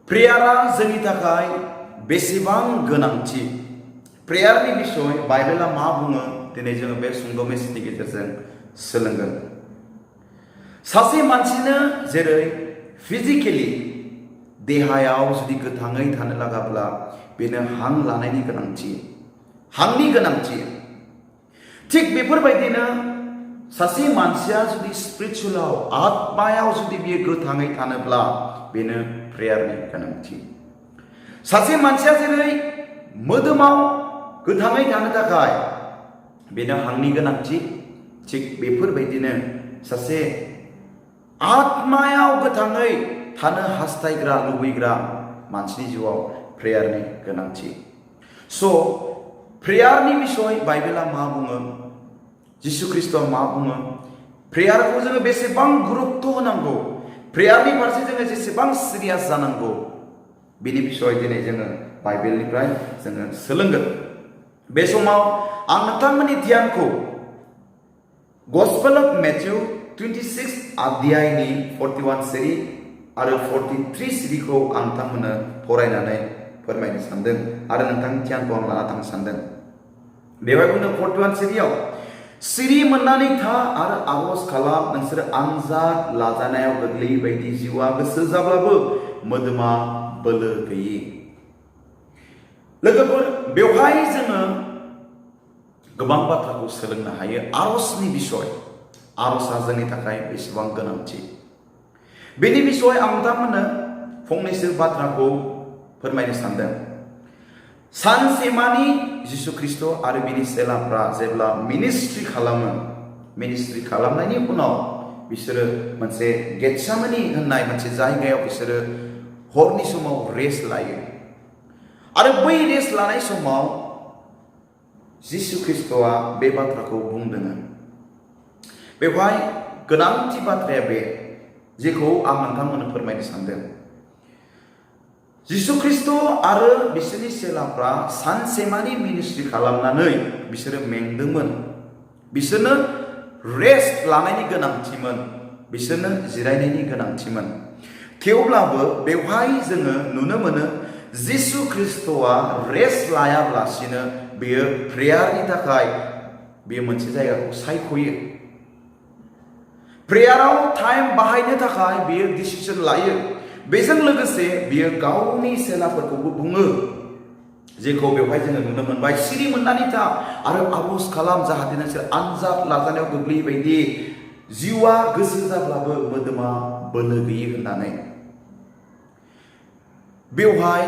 प्रेयारा जोंनि थाखाय बेसेबां गोनांथि प्रेयारनि बिसय बाइबेला मा बुङो दिनै जोङो बे सुंद' मेसेजनि गेजेरजों सोलोंगोन। सासे मानसिनो जेरै फिजिकेलि देहायाव जुदि गोथाङै थानो लागाब्ला बेनो हां लानायनि गोनांथि, हांनि गोनांथि, थिग बेफोरबायदिनो सासे मानसिया जुदि स्पिरिचुअलाव आत्मायाव जुदि बियो गोथाङै थानोब्ला बेनो प्रेयारनि गोनांथि। सासे मानसिया जेरै मोदोमाव गोथाङै थानो थाखाय बेनो हांनि गोनांथि, थिग बेफोरबायदिनो सासे आत्मायाव गोथाङै थानो हास्थायग्रा लुबैग्रा मानसिनि जिउआव प्रेयारनि गोनांथि। स' प्रेयारनि बिसय बाइबेला मा बुङो, जिसु ख्रिस्टआ मा बुङो, प्रेयारखौ जोङो बेसेबां गुरुत्व होनांगौ, प्रेयारनि फारसे जोङो जेसेबां सिरियास जानांगौ, बेनि बिसय दिनै जोङो बाइबेलनिफ्राय जोङो सोलोंगोन। बे समाव आं नोंथांमोननि ध्यानखौ गस्पेल अफ मेथिउ 26 अध्यायनि 41 सिरि आरो 43 सिरिखौ आं नोंथांमोननो फरायनानै फोरमायनो सानदों आरो नोंथांनि ध्यानखौ आं लाना थांनो सानदों। बेवहाय बुंदों 41 सिरियाव, सिरि मोननानै था आरो आरज खालाम, नोंसोर आनजाद लाजानायाव गोग्लैयै बायदि जिउआ गोसो जाब्लाबो मोदोमा बोलो गैयि। लोगोफोर, बेवहाय जोङो गोबां बाथ्राखौ सोलोंनो हायो। आरजनि बिसय, आरजआ जोंनि थाखाय बेसेबां गोनांथि, बेनि बिसय आं नोंथांमोननो फंनैसो बाथ्राखौ फोरमायनो सानदों। सानसेमानि जिसु ख्रिस्ट आरो बिनि चेलाफ्रा जेब्ला मिनिस्ट्रि खालामो, मिनिस्ट्रि खालामनायनि उनाव बिसोरो मोनसे गेटसामानि होननाय मोनसे जायगायाव बिसोरो हरनि समाव रेस्ट लायो आरो बै रेस्ट लानाय समाव जिसु ख्रिस्टआ बे बाथ्राखौ बुंदों। बेवहाय गोनांथि बाथ्राया बे जेखौ आं नोंथांमोननो फोरमायनो सानदों। जिसु ख्रिस्ट आरो बिसोरनि चेलाफ्रा सानसेमानि मिनिस्ट्रि खालामनानै बिसोरो मेंदोंमोन, बिसोरनो रेस्ट लानायनि गोनांथिमोन, बिसोरनो जिरायनायनि गोनांथिमोन। थेवब्लाबो बेवहाय जोङो नुनो मोनो जिसु ख्रिस्टआ रेस्ट लायाब्लासिनो बेयो प्रेयारनि थाखाय बेयो मोनसे जायगाखौ सायख'यो। प्रेयाराव टाइम बाहायनो थाखाय बेयो डिसिसन लायो। बेजों लोगोसे बियो गावनि चेलाफोरखौबो बुङो, जेखौ बेवहाय जोङो नुनो मोनबाय, सिरि मोननानै था आरो आरज खालाम जाहाथे नोंसोर आनजाद लाजानायाव गोग्लैयै बायदि जिउआ गोसो जाब्लाबो मोदोमा बोलो गैयै होननानै। बेवहाय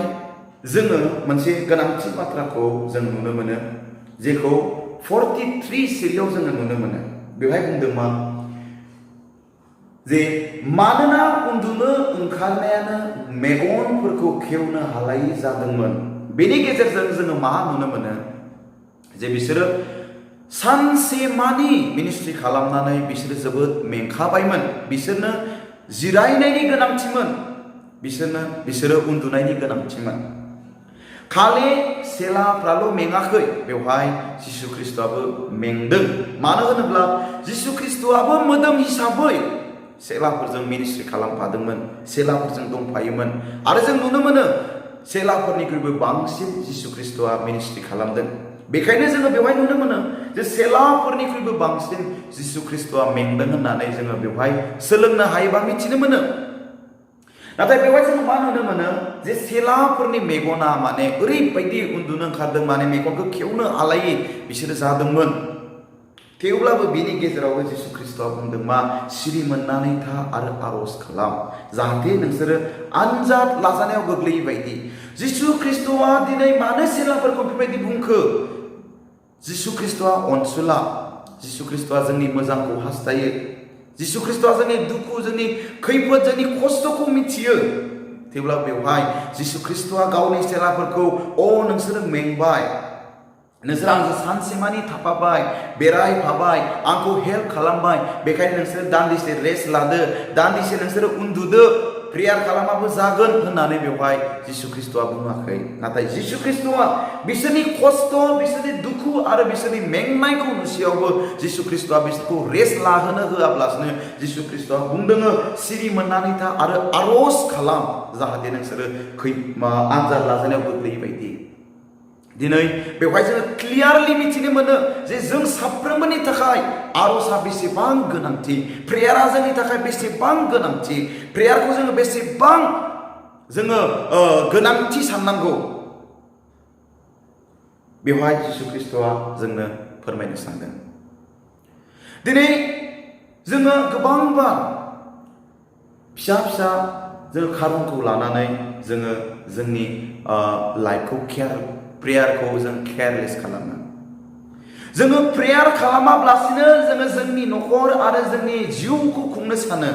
जोङो मोनसे गोनांथि बाथ्राखौ जों नुनो मोनो, जेखौ 43 सिरियाव जोङो नुनो मोनो। बेवहाय बुंदों मा, जे मानोना उन्दुनो ओंखारनायानो मेगनफोरखौ खेवनो हालायि जादोंमोन। बेनि गेजेरजों जोङो मा नुनो मोनो, जे बिसोरो सानसेमानि मिनिस्ट्रि खालामनानै बिसोरो जोबोद मेंखाबायमोन, बिसोरनो जिरायनायनि गोनांथिमोन, बिसोरो उन्दुनायनि गोनांथिमोन। खालि चेलाफ्राल' मेङाखै, बेवहाय जिसु ख्रिस्टआबो मेंदों। मानो होनोब्ला जिसु ख्रिस्टआबो मोदोम हिसाबै चेलाफोरजों मिनिस्ट्रि खालामफादोंमोन, चेलाफोरजों दंफायोमोन आरो जों नुनो मोनो चेलाफोरनिख्रुइबो बांसिन जिसु ख्रिस्टआ मिनिस्ट्रि खालामदों। बेखायनो जोङो बेवहाय नुनो मोनो जे चेलाफोरनिख्रुइबो बांसिन जिसु ख्रिस्टआ मेंदों होननानै जोङो बेवहाय सोलोंनो हायोबा मिथिनो मोनो। नाथाय बेवहाय जों मा नुनो मोनो, जे चेलाफोरनि मेगना माने ओरैबायदि उन्दुनो ओंखारदों, माने मेगनखौ खेवनो हालायि बिसोरो जादोंमोन। थेवब्लाबो बिनि गेजेरावबो जिसु ख्रिस्टआ बुंदों मा, सिरि मोननानै था आरो आरज खालाम जाहाथे नोंसोरो आनजाद लाजानायाव गोग्लैयै बायदि। जिसु ख्रिस्टआ दिनै मानो चेलाफोरखौ बेबायदि बुंखो? जिसु ख्रिस्टआ अनसुला, जिसु ख्रिस्टआ जोंनि मोजांखौ हास्थायो, जिसु ख्रिस्टआ जोंनि दुखु, जोंनि खैफोद, जोंनि खस्थ'खौ मिथियो। थेवब्ला बेवहाय जिसु ख्रिस्टआ गावनि चेलाफोरखौ, अ नोंसोरो मेंबाय, नोंसोर आंजों सानसेमानि थाफाबाय, बेरायफाबाय, आंखौ हेल्प खालामबाय, बेखायनो नोंसोर दान्दिसे रेस्ट लादो, दान्दिसे नोंसोरो उन्दुदो प्रेयार खालामाबो जागोन होननानै बेवहाय जिसु ख्रिस्टआ बुङाखै। नाथाय जिसु ख्रिस्टआ बिसोरनि खस्थ, बिसोरनि दुखु आरो बिसोरनि मेंनायखौ नुसेयावबो जिसु ख्रिस्टआ बिसोरखौ रेस्ट लाहोनो होआब्लासिनो जिसु ख्रिस्टआ बुंदोङो सिरि मोननानै था आरो आरज खालाम जाहाथे नोंसोरो आनजाद लाजानायाव गोग्लैयै बायदि। दिनै बेवहाय जोङो क्लियारलि मिथिनो मोनो जे जों साफ्रोमबोनि थाखाय आरजआ बेसेबां गोनांथि, प्रेयारा जोंनि थाखाय बेसेबां गोनांथि, प्रेयारखौ जोङो बेसेबां गोनांथि साननांगौ। बेवहाय जिसु ख्रिस्टआ जोंनो फोरमायनो सानदों। दिनै जोङो गोबांबार फिसा फिसा जोङो खारनखौ लानानै जोङो जोंनि लाइफखौ प्रेयारखौ जों केयारलेस खालामो। जोङो प्रेयार खालामाब्लासिनो जोङो जोंनि न'खर आरो जोंनि जिउखौ खुंनो सानो।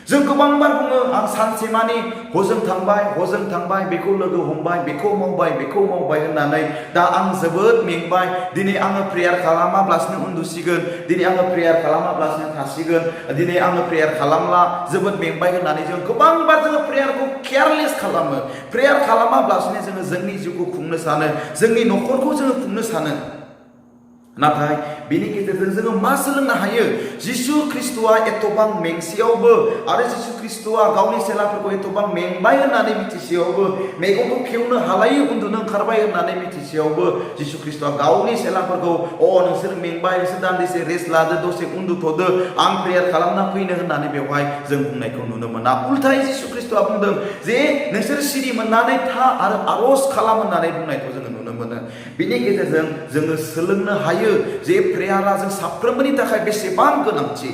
जों गोबांबार बुङो आं सानसेमानि हजों थांबाय, बेखौ लोगो हमबाय, बेखौ मावबाय होननानै दा आं जोबोद मेंबाय, दिनै आङो प्रेयार खालामाब्लासिनो उन्दुसिगोन, दिनै आङो प्रेयार खालामाब्लासिनो थासिगोन, दिनै आङो प्रेयार खालामला जोबोद मेंबाय होननानै जों गोबांबार जोङो प्रेयारखौ केयारलेस खालामो। प्रेयार खालामाब्लासिनो जोङो जोंनि जिउखौ खुंनो सानो, जोंनि न'खरखौ जोङो खुंनो सानो। नाथाय बेनि गेजेरजों जोङो मा सोलोंनो हायो? जिसु ख्रिस्टआ एथबां मेंसेयावबो आरो जिसु ख्रिस्टआ गावनि सेलाफोरखौ एथबां मेंबाय होननानै मिथिसेयावबो, मेगनखौ खेवनो हालायै उन्दुनो ओंखारबाय होननानै मिथिसेयावबो जिसु ख्रिस्टआ गावनि सेलाफोरखौ नोंसोर मेंबाय, नोंसोर दान्दिसे रेस्ट लादो, दसे उन्दुथ'दो, आं प्रेयार खालामना फैनो होननानै बेवहाय जों बुंनायखौ नुनो मोना। उल्थायै जिसु ख्रिस्टआ बुंदों जे नोंसोर सिरि मोननानै था आरो आरज खालाम होननानै बुंनायखौ जोङो नुनो मोनो। बेनि गेजेरजों जोङो सोलोंनो हायो जे प्रेयारा जों साफ्रोमबोनि थाखाय बेसेबां गोनांथि।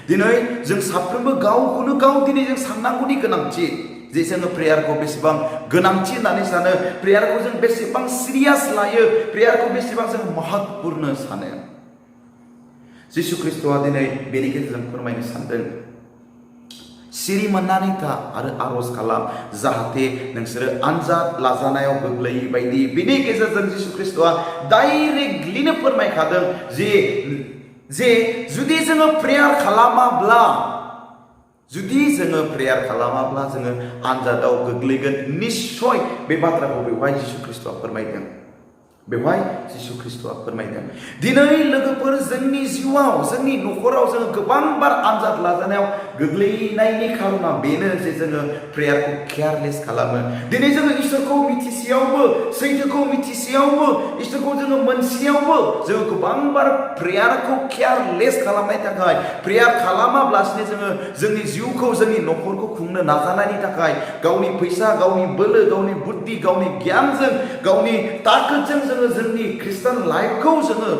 दिनै जों साफ्रोमबो गावखौनो गाव दिनै जों साननांगौनि गोनांथि जे जोङो प्रेयारखौ बेसेबां गोनांथि होननानै सानो, प्रेयारखौ जों बेसेबां सिरियास लायो, प्रेयारखौ बेसेबां जों महत्वपूर्ण सानो। जिसु ख्रिस्टआ दिनै बेनि गेजेरजों फोरमायनो सानदों सिरि मोननानै था आरो आरज खालाम जाहाथे नोंसोरो आनजाद लाजानायाव गोग्लैयै बायदि। बेनि गेजेरजों जिसु ख्रिस्टआ डाइरेक्टलिनो फोरमायखादों जे जुदि जोङो प्रेयार खालामाब्ला जोङो आनजादाव गोग्लैगोन। निश्चय बे बाथ्राखौ बेवहाय जिसु ख्रिस्टआ फोरमायदों। दिनै लोगोफोर जोंनि जिउआव, जोंनि न'खराव जोङो गोबांबार आनजाद लाजानायाव गोग्लैनायनि खारना बेनो जे जोङो प्रेयारखौ केयारलेस खालामो। दिनै जोङो इसोरखौ मिथिसेयावबो, सैथोखौ मिथिसेयावबो, इसोरखौ जोङो मोनसेयावबो जोङो गोबांबार प्रेयारखौ केयारलेस खालामनायनि थाखाय, प्रेयार खालामाब्लासिनो जोङो जोंनि जिउखौ, जोंनि न'खरखौ खुंनो नाजानायनि थाखाय गावनि फैसा, गावनि बोलो, गावनि बुद्धि, गावनि गियानजों, गावनि ताकतजों जोङो जोंनि ख्रिस्टान लाइफखौ, जोङो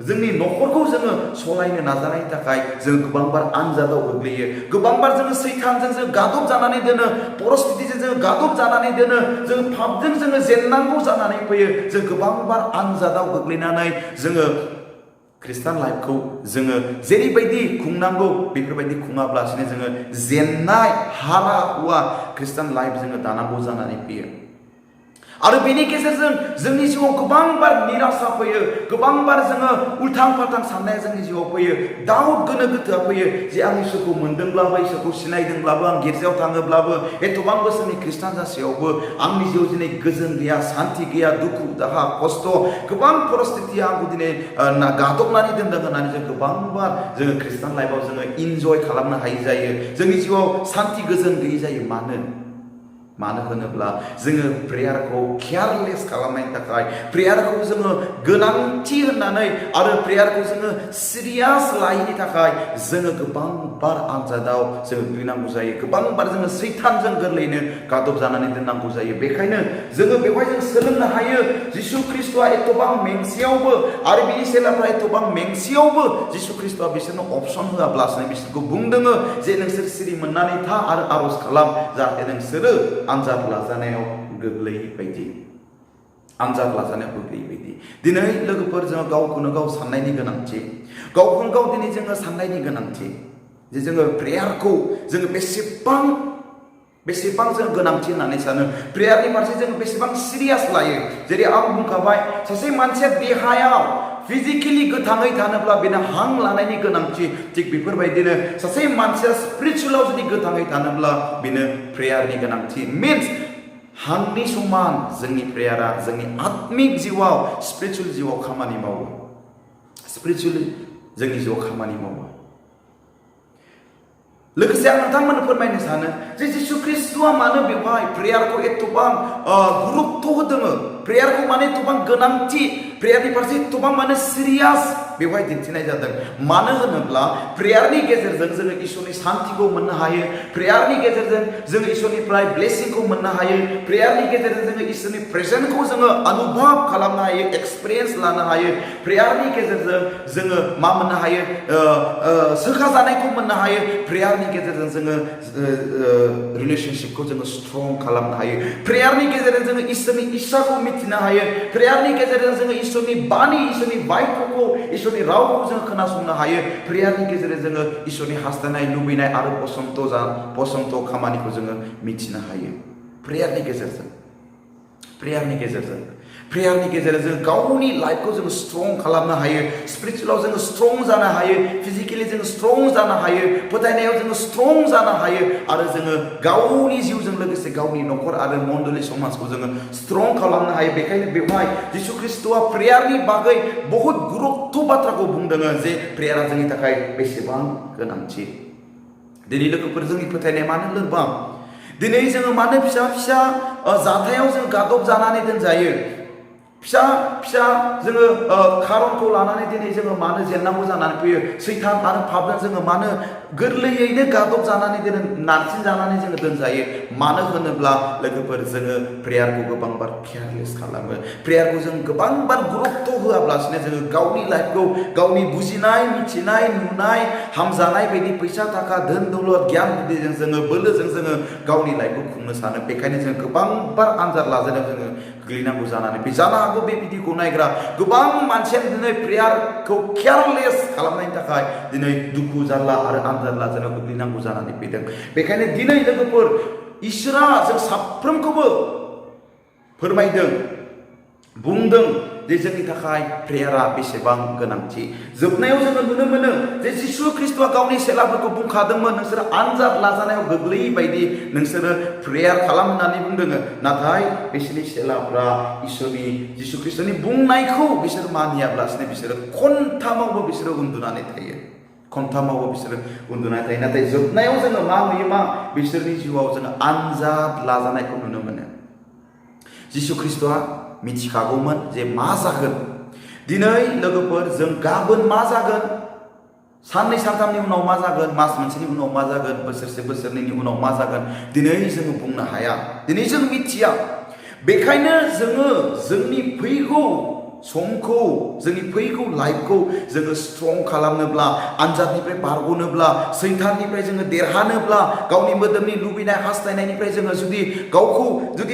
जोंनि न'खरखौ जोङो सलायनो नाजानायनि थाखाय जों गोबांबार आनजादाव गोग्लैयो। गोबांबार जोङो सैतानजों जों गादब जानानै दोनो, परिस्थितिजों जोङो गादब जानानै दोनो, जों पापजों जोङो जेननांगौ जानानै फैयो। जों गोबांबार आनजादाव गोग्लैनानै जोङो ख्रिस्टान लाइफखौ जोङो जेरैबायदि खुंनांगौ बेफोरबायदि खुङाब्लासिनो जोङो जेननाय हारा हुआ ख्रिस्टान लाइफ जोङो दानांगौ जानानै फैयो। आरो बेनि गेजेरजों जोंनि जिउआव गोबांबार निराशा फैयो, गोबांबार जोङो उल्थां फाल्थां साननाया जोंनि जिउआव फैयो, दाउट गोनो गोथोआ फैयो जे आं इसोरखौ मोनदोंब्लाबो, इसोरखौ सिनायदोंब्लाबो, आं गिर्जायाव थाङोब्लाबो, एथबां बोसोरनि ख्रिस्टान जासेयावबो आंनि जिउआव दिनै गोजोन गैया, सान्थि गैया, दुखु दाहा खस्थ, गोबां परिस्थितिया आंखौ दिनै गादबनानै दोनदों होननानै जों गोबांबार जोङो ख्रिस्टान लाइफआव जोङो इन्जय खालामनो हायै जायो। जोंनि जिउआव सान्थि गोजोन गैयै जायो। मानो होनोब्ला जोङो प्रेयारखौ केयारलेस खालामनायनि थाखाय, प्रेयारखौ जोङो गोनांथि होननानै आरो प्रेयारखौ जोङो सिरियास लायैनि थाखाय जोङो गोबांबार आनजादाव जोङो गोग्लैनांगौ जायो। गोबांबार जोङो सैतानजों गोरलैयैनो गादब जानानै दोननांगौ जायो। बेखायनो जोङो बेवहाय जों सोलोंनो हायो जिसु ख्रिस्टआ एथबां मेंसेयावबो आरो बिनि सेलाफ्रा एथबां मेंसेयावबो जिसु ख्रिस्टआ बिसोरनो अपसन होआब्लासिनो बिसोरखौ बुंदोङो जे नोंसोर सिरि मोननानै था आरो आरज खालाम जाहाथे नोंसोरो आनजाद लाजानायाव गोग्लैयै बायदि। दिनै लोगोफोर जोङो गावखौनो गाव साननायनि गोनांथि, गावखौनो गाव दिनै जोङो साननायनि गोनांथि जे जोङो प्रेयारखौ जोङो बेसेबां जों गोनांथि होननानै सानो, प्रेयारनि फारसे जों बेसेबां सिरियास लायो। जेरै आं बुंखाबाय, सासे मानसिया देहायाव physically गोथाङै थानोब्ला बेनो हां लानायनि गोनांथि थिग बेफोरबायदिनो सासे मानसिया स्पिरिचुअलाव जुदि गोथाङै थानोब्ला बेनो प्रेयारनि गोनांथि means हांनि समान जोंनि प्रेयारा जोंनि आत्मिक जिउआव स्पिरिचुअल जिउआव खामानि मावो स्पिरिचुअली जोंनि जिउआव खामानि मावो लोगोसे आं नोंथांमोननो फोरमायनो सानो जे जिसु ख्रीष्टआ मानो बेवहाय प्रेयारखौ एथबां गुरुत्व होदों प्रेयारखौ माने एथबां गोनांथि प्रेयारनि फारसे एथबां माने सिरियास बेवहाय दिन्थिनाय जादों मानो होनोब्ला प्रेयारनि गेजेरजों जोङो इसोरनि शान्तिखौ मोननो हायो प्रेयारनि गेजेरजों जोङो इसोरनिफ्राय ब्लेसिंखौ मोननो हायो प्रेयारनि गेजेरजों जोङो इसोरनि प्रेजेन्सखौ जोङो अनुभव खालामनो हायो एक्सपिरियेन्स लानो हायो प्रेयारनि गेजेरजों जोङो मा मोननो हायो सोखाजानायखौ मोननो हायो प्रेयारनि गेजेरजों जोङो रिलेशनशिपखौ जोङो स्ट्रं खालामनो हायो प्रेयारनि गेजेरजों जोङो इसोरनि इच्छाखौ मिथिनो हायो प्रेयारनि गेजेरजों जोङो इसोरनि बाणी इसोरनि बाइकखौ इसोरनि रावखौ जों खोनासंनो हायो प्रेयारनि गेजेरजों जोङो इसोरनि हास्थायनाय लुबैनाय आरो पसन्द खामानिखौ जोङो मिथिनो हायो प्रेयारनि गेजेरजों गावनि लाइफखौ जोङो स्ट्रं खालामनो हायो स्पिरिचुअलाव जोङो स्ट्रं जानो हायो फिजिकेलि जोङो स्ट्रं जानो हायो फोथायनायाव जोङो स्ट्रं जानो हायो आरो जोङो गावनि जिउजों लोगोसे गावनि नखर आरो मण्डली समाजखौ जोङो स्ट्रं खालामनो हायो बेखायनो बेवहाय जिसु ख्रीष्टआ प्रेयारनि बागै बहुत गुरुत्व बाथ्राखौ बुंदों जे प्रेयारा जोंनि थाखाय बेसेबां गोनांथि दिनै लोगोफोर जोंनि फोथायनाया मानो लोरबां दिनै जोङो मानो फिसा फिसा जाथायाव जों गादब जानानै दोनजायो फिसा फिसा जोङो खारनखौ लानानै दिनै जोङो मानो जेननांगौ जानानै फैयो सैतान आरो पापजों जोङो मानो गोरलैयैनो गादब जानानै नारसिन जानानै जोङो दोनजायो मानो होनोब्ला लोगोफोर जोङो प्रेयारखौ गोबांबार केयारलेस खालामो प्रेयारखौ जों गोबांबार गुरुत्व होआब्लासिनो जोङो गावनि लाइफखौ गावनि बुजिनाय मिथिनाय नुनाय हामजानाय बायदि फैसा थाखा धोन दौलत गियान बुद्धिजों जोङो बोलोजों जोङो गावनि लाइफखौ खुंनो सानो बेखायनो जों गोबांबार आनजाद लाजानायाव जोङो गोग्लैनांगौ जानानै फैयो जानो हागौ बे भिडिअखौ नायग्रा गोबां मानसियानो दिनै प्रेयारखौ केयारलेस खालामनायनि थाखाय दिनै दुखु जारला आरो आनजाद लाजानायाव गोग्लैनांगौ जानानै फैदों बेखायनो दिनै लोगोफोर इसोरा जों साफ्रोमखौबो फोरमायदों बुंदों जे जोंनि थाखाय प्रेयारा बेसेबां गोनांथि जोबनायाव जोङो नुनो मोनो जे जिसु ख्रीष्टआ गावनि सेलाफोरखौ बुंखादोंमोन नोंसोरो आनजाद लाजानायाव गोग्लैयै बायदि नोंसोरो प्रेयार खालाम होननानै बुंदों नाथाय बिसोरनि सेलाफ्रा इसोरनि जिसु ख्रीष्टनि बुंनायखौ बिसोर मानियाब्लासिनो बिसोरो खनथामावबो बिसोरो उन्दुनानै थायो नाथाय जोबनायाव जोङो मा नुयो बिसोरनि जिउआव जोङो आनजाद लाजानायखौ नुनो मोनो जिसु ख्रीष्टआ मिथिखागौमोन जे मा जागोन दिनै लोगोफोर जों गाबोन मा जागोन साननै सानथामनि उनाव मा जागोन मास मोनसेनि उनाव मा जागोन बोसोरसे बोसोरनैनि उनाव मा जागोन दिनै जोङो बुंनो हाया दिनै जों मिथिया बेखायनो जोङो जोंनि फैगौ समखौ जोंनि फैगौ लाइफखौ जोङो स्ट्रं खालामनोब्ला आनजादनिफ्राय बारग'नोब्ला सैताननिफ्राय जोङो देरहानोब्ला गावनि मोदोमनि लुबैनाय हास्थायनायनिफ्राय जोङो गावखौ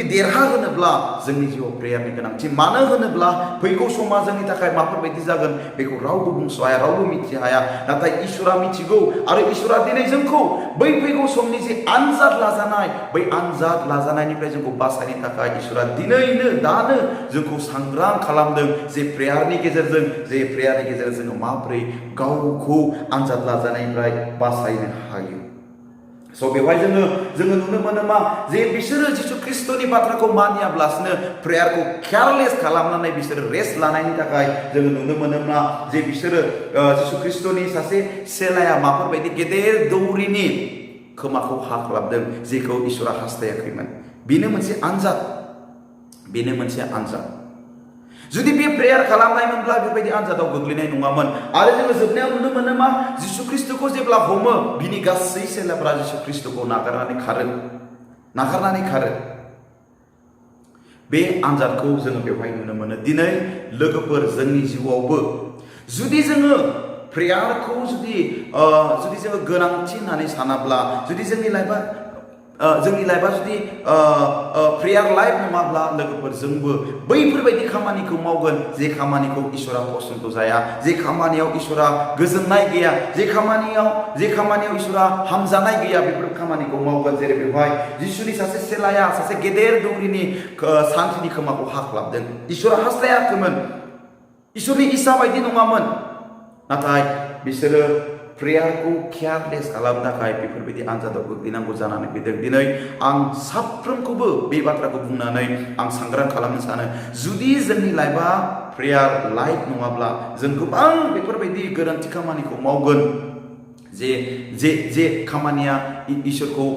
देरहाहोनोब्ला जोंनि जिउआव प्रेयारनि गोनांथि मानो होनोब्ला फैगौ समा जोंनि थाखाय माफोरबायदि जागोन बेखौ रावबो बुंस' हाया रावबो मिथि हाया नाथाय इसोरा मिथिगौ आरो इसोरा दिनै जोंखौ बै फैगौ समनि जे आनजाद लाजानाय बै आनजाद लाजानायनिफ्राय जोंखौ बासायनो थाखाय इसोरा दिनैनो दानो जोंखौ सांग्रां खालामदों जे प्रेयारनि गेजेरजों जोङो माबोरै गावखौ आनजाद लाजानायनिफ्राय बासायनो हायो स' बेवहाय जोङो नुनो मोनो जे बिसोरो जिसु ख्रीष्टनि बाथ्राखौ मानियाब्लासिनो प्रेयारखौ केयारलेस खालामनानै बिसोरो रेस्ट लानायनि थाखाय जोङो नुनो मोनो जे बिसोरो जिसु ख्रीष्टनि सासे सेलाया माफोरबायदि गेदेर दौरिनि खोमाखौ हाख्लाबदों जेखौ इसोरा हास्थायाखैमोन बेनो मोनसे आनजाद जुदि बे प्रेयार खालामनायमोनब्ला बेबायदि आनजादाव गोग्लैनाय नङामोन आरो जोङो जोबनायाव नुनो मोनो जिसु ख्रीष्टखौ जेब्ला हमो बिनि गासै सेलाफोरा जिसु ख्रीष्टखौ नागारनानै खारो बे आनजादखौ जोङो बेवहाय नुनो मोनो दिनै लोगोफोर जोंनि जिउआवबो जुदि जोङो प्रेयारखौ जुदि जोङो गोनांथि होननानै सानाब्ला जुदि जोंनि लाइफआ जुदि प्रेयार लाइफ नङाब्ला लोगोफोर जोंबो बैफोरबायदि खामानिखौ मावगोन जे खामानिखौ इसोरा पसन्द जाया जे खामानियाव इसोरा गोजोननाय गैया जे खामानियाव इसोरा हामजानाय गैया बेफोर खामानिखौ मावगोन जेरै बेवहाय जिसुनि सासे सेलाया सासे गेदेर दौरिनि सान्थिनि खोमाखौ हाख्लाबदों इसोरा हास्थायाखैमोन इसोरनि इसा बायदि नङामोन नाथाय बिसोरो प्रेयारखौ केयारलेस खालामनो थाखाय बेफोरबायदि आनजादाव गोग्लैनांगौ जानानै फैदों दिनै आं साफ्रोमखौबो बे बाथ्राखौ बुंनानै आं सांग्रां खालामनो सानो जुदि जोंनि लाइफआ प्रेयार लाइफ नङाब्ला जों गोबां बेफोरबायदि गोरोन्थि खामानिखौ मावगोन जे जे जे खामानिया इसोरखौ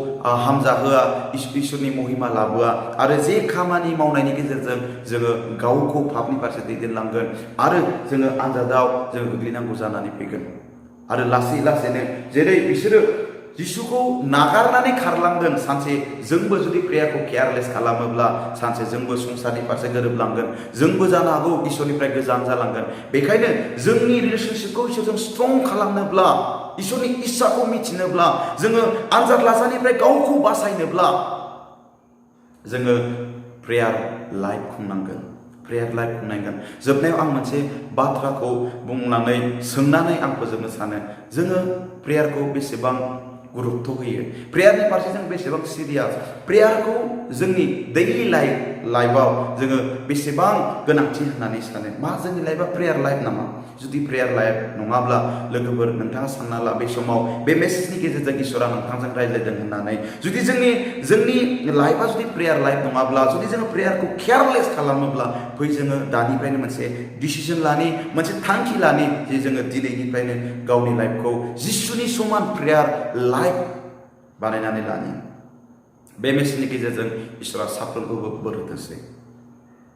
हामजाहोआ इसोरनि महिमा लाबोआ आरो जे खामानि मावनायनि गेजेरजों जोङो गावखौ पापनि फारसे दैदेनलांगोन आरो जोङो आनजादाव जों गोग्लैनांगौ जानानै फैगोन आरो लासै लासैनो जेरै बिसोरो जिसुखौ नागारनानै खारलांदों सानसे जोंबो जुदि प्रेयारखौ केयारलेस खालामोब्ला सानसे जोंबो संसारनि फारसे गोरोबलांगोन जोंबो जानो हागौ इसोरनिफ्राय गोजान जालांगोन बेखायनो जोंनि रिलेशनशिपखौ इसोरजों स्ट्रं खालामनोब्ला इसोरनि इस्साखौ मिथिनोब्ला जोङो आनजाद लाजानिफ्राय गावखौ बासायनोब्ला जोङो प्रेयार लाइफ खुंनांगोन प्रेयार लाइफ खुंनांगोन जोबनायाव आं मोनसे बाथ्राखौ बुंनानै सोंनानै आं फोजोबनो सानो जोङो प्रेयारखौ बेसेबां गुरुत्व होयो प्रेयारनि फारसे जों बेसेबां सिरियास प्रेयारखौ जोंनि दैलि लाइफआव जोङो बेसेबां गोनांथि होननानै सानो मा जोंनि लाइफआ प्रेयार लाइफ नामा जुदि प्रेयार लाइफ नङाब्ला लोगोफोर नोंथाङा सानना ला बे समाव बे मेसेजनि गेजेरजों इसोरा नोंथांजों रायज्लायदों होननानै जुदि जोंनि लाइफआ जुदि प्रेयार लाइफ नङाब्ला जुदि जोङो प्रेयारखौ केयारलेस खालामोब्ला फै जोङो दानिफ्रायनो मोनसे डिसिसन लानि मोनसे थांखि लानि जे जोङो दिनैनिफ्रायनो गावनि लाइफखौ जिसुनि समान प्रेयार लाइफ बानायनानै लानि बे मेसेजनि गेजेरजों इसोरा साफ्रोमखौबो बोर होथोंसै